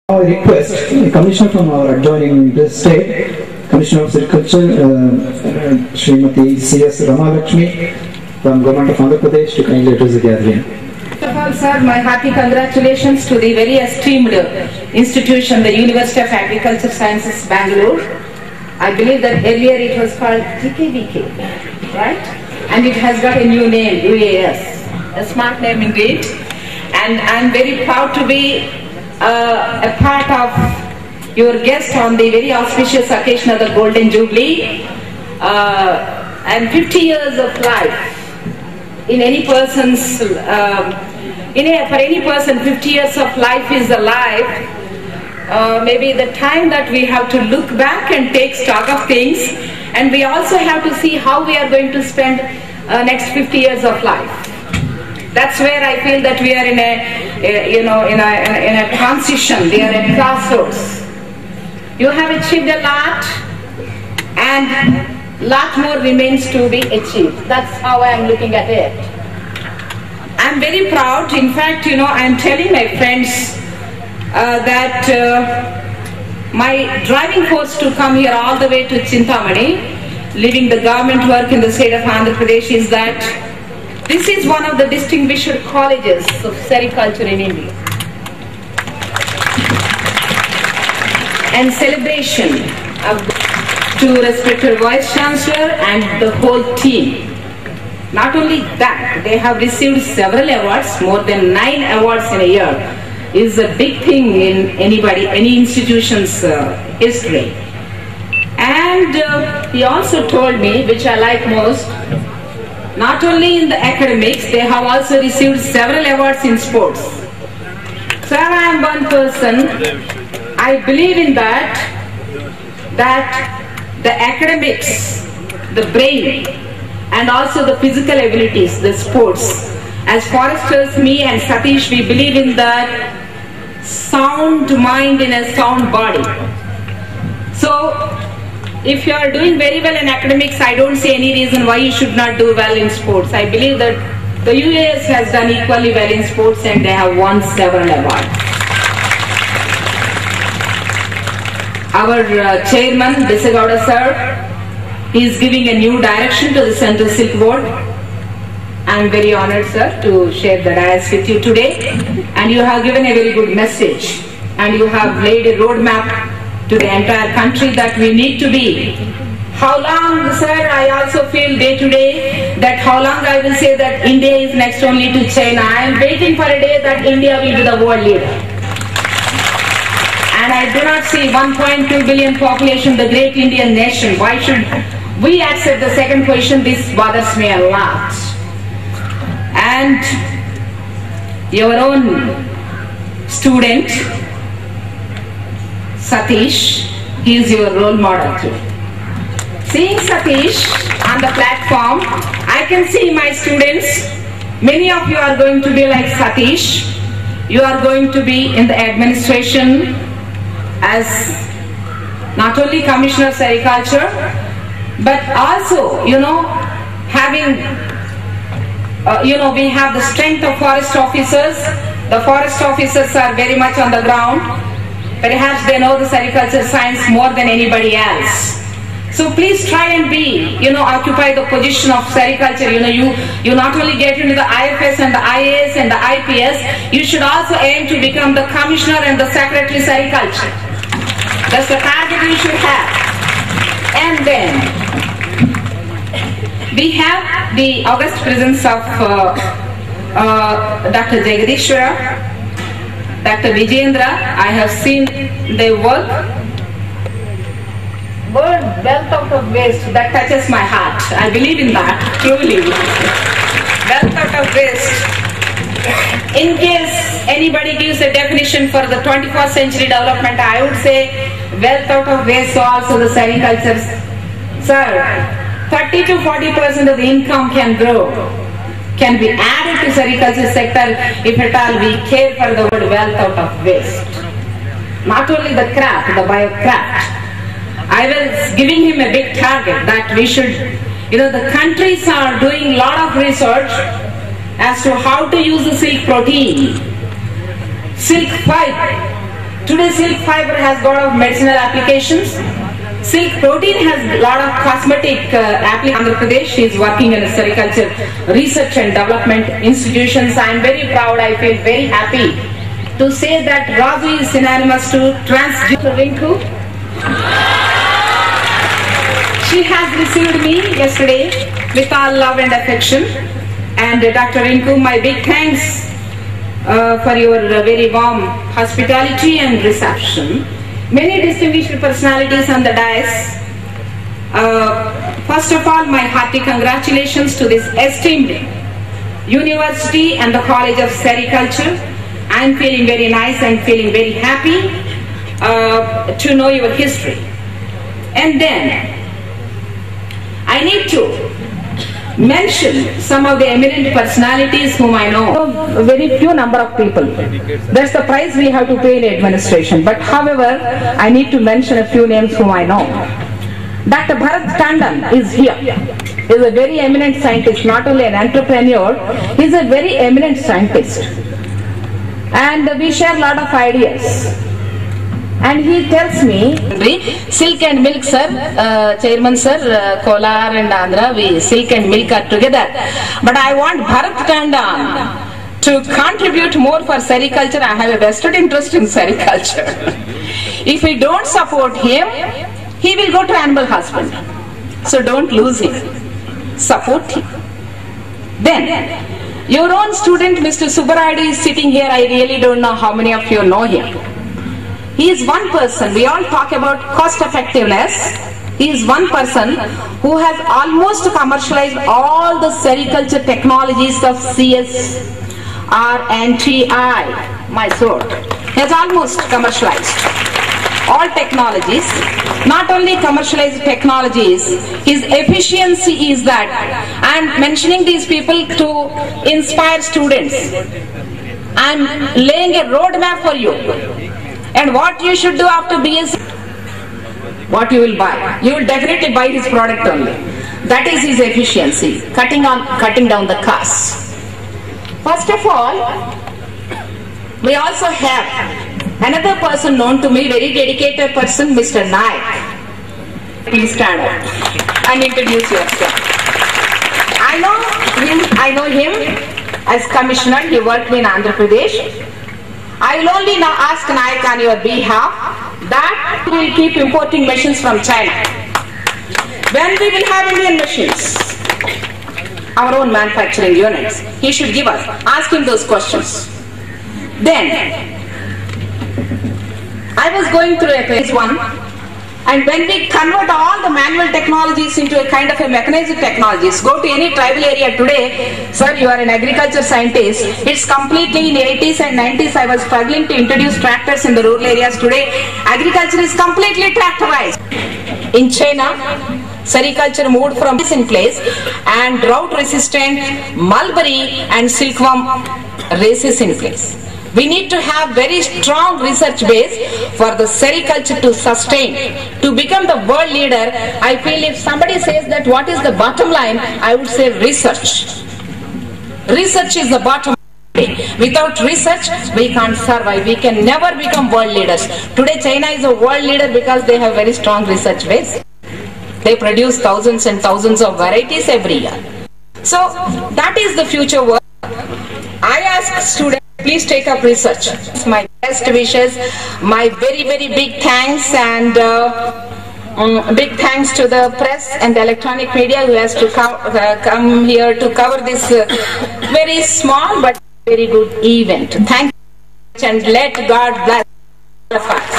I request a commissioner from our adjoining state, Commissioner of Agriculture, Srimati C.S. Ramalakshmi from Government of Andhra Pradesh to kindly address the gathering. First of all, sir, my hearty congratulations to the very esteemed institution, the University of Agriculture Sciences, Bangalore. I believe that earlier it was called TKVK, right? And it has got a new name, UAS. A smart name indeed. And I'm very proud to be a part of your guest on the very auspicious occasion of the Golden Jubilee. And 50 years of life in any person's, for any person, 50 years of life is a life. Maybe the time that we have to look back and take stock of things, and we also have to see how we are going to spend next 50 years of life. That's where I feel that we are in a transition. We are at crossroads. You have achieved a lot, and lot more remains to be achieved. That's how I am looking at it. I'm very proud. In fact, I'm telling my friends that my driving force to come here all the way to Chintamani, leaving the government work in the state of Andhra Pradesh, is that this is one of the distinguished colleges of sericulture in India. And celebration to respected Vice Chancellor and the whole team. Not only that, they have received several awards, more than 9 awards in a year. Is a big thing in any institution's history. And he also told me, which I like most, not only in the academics, they have also received several awards in sports. So I am one person, I believe in that the academics, the brain, and also the physical abilities, the sports. As foresters, me and Satish, we believe in that sound mind in a sound body. So, if you are doing very well in academics, I don't see any reason why you should not do well in sports. I believe that the UAS has done equally well in sports and they have won several awards. Our chairman, Bisagowda sir, he is giving a new direction to the Central Silk Board. I am very honored, sir, to share the dais with you today. And you have given a very good message. And you have laid a roadmap to the entire country that we need to be. How long, sir, I also feel day to day that how long I will say that India is next only to China. I am waiting for a day that India will be the world leader. And I do not see 1.2 billion population, the great Indian nation. Why should we accept the second position? This bothers me a lot. And your own student, Satish, he is your role model too. Seeing Satish on the platform, I can see my students, many of you are going to be like Satish. You are going to be in the administration as not only Commissioner of Agriculture, but also, having, we have the strength of forest officers. The forest officers are very much on the ground. Perhaps they know the sericulture science more than anybody else. So please try and occupy the position of sericulture. You not only get into the IFS and the IAS and the IPS, you should also aim to become the Commissioner and the Secretary Sericulture. That's the target you should have. And then we have the august presence of Dr. Jagadishwara, Dr. Vijayendra. I have seen their work. Word wealth out of waste, that touches my heart. I believe in that, truly. Wealth out of waste. In case anybody gives a definition for the 21st century development, I would say wealth out of waste, so also the sericulture. Sir, 30 to 40% of the income can grow, can be added to sericulture sector if at all we care for the word wealth out of waste. Not only the craft, the biocraft. I was giving him a big target that we should, the countries are doing a lot of research as to how to use the silk protein, silk fiber Today silk fiber has got of medicinal applications. Silk protein has a lot of cosmetic applications. Andhra Pradesh, she is working in a sericulture research and development institutions. I am very proud, I feel very happy to say that Raju is synonymous to transgender. Rinku, she has received me yesterday with all love and affection. And Dr. Rinku, my big thanks for your very warm hospitality and reception. Many distinguished personalities on the dais. First of all, my hearty congratulations to this esteemed university and the College of Sericulture. I am feeling very nice and feeling very happy to know your history. And then I need to mention some of the eminent personalities whom I know. A very few number of people. That's the price we have to pay in administration. But however, I need to mention a few names whom I know. Dr. Bharat Tandon is here. He is a very eminent scientist, not only an entrepreneur, he is a very eminent scientist. And we share a lot of ideas. And he tells me, silk and milk, sir, Chairman sir, Kolar and Andhra, we silk and milk are together. But I want Bharat Tandon to contribute more for sericulture. I have a vested interest in sericulture. If we don't support him, he will go to animal husband. So don't lose him. Support him. Then, your own student, Mr. Subbarayadu, is sitting here. I really don't know how many of you know him. He is one person. We all talk about cost effectiveness. He is one person who has almost commercialized all the sericulture technologies of CSR&TI, my sword. He has almost commercialized all technologies. Not only commercialized technologies, his efficiency is that. I am mentioning these people to inspire students. I am laying a roadmap for you. And what you should do after BSc, what you will buy. You will definitely buy his product only. That is his efficiency, cutting down the costs. First of all, we also have another person known to me, very dedicated person, Mr. Naik. Please stand up and introduce yourself. I know him as commissioner. He worked in Andhra Pradesh. I will only now ask Naik on your behalf that we will keep importing machines from China. When we will have Indian machines, our own manufacturing units, he should give us, ask him those questions. Then, I was going through a phase 1, and when we convert all the manual technologies into a kind of a mechanized technologies, go to any tribal area today, sir, you are an agriculture scientist, it's completely in 80s and 90s I was struggling to introduce tractors in the rural areas. Today, agriculture is completely tractorized. In China, sericulture moved from this in place, and drought resistant mulberry and silkworm races in place. We need to have very strong research base for the sericulture to sustain, to become the world leader. I feel if somebody says that what is the bottom line, I would say research. Research is the bottom line. Without research, we can't survive. We can never become world leaders. Today, China is a world leader because they have very strong research base. They produce thousands and thousands of varieties every year. So, that is the future work. I ask students, please take up research. My best wishes, my very, very big thanks, and big thanks to the press and the electronic media who has to come here to cover this very small but very good event. Thank you and let God bless all of us.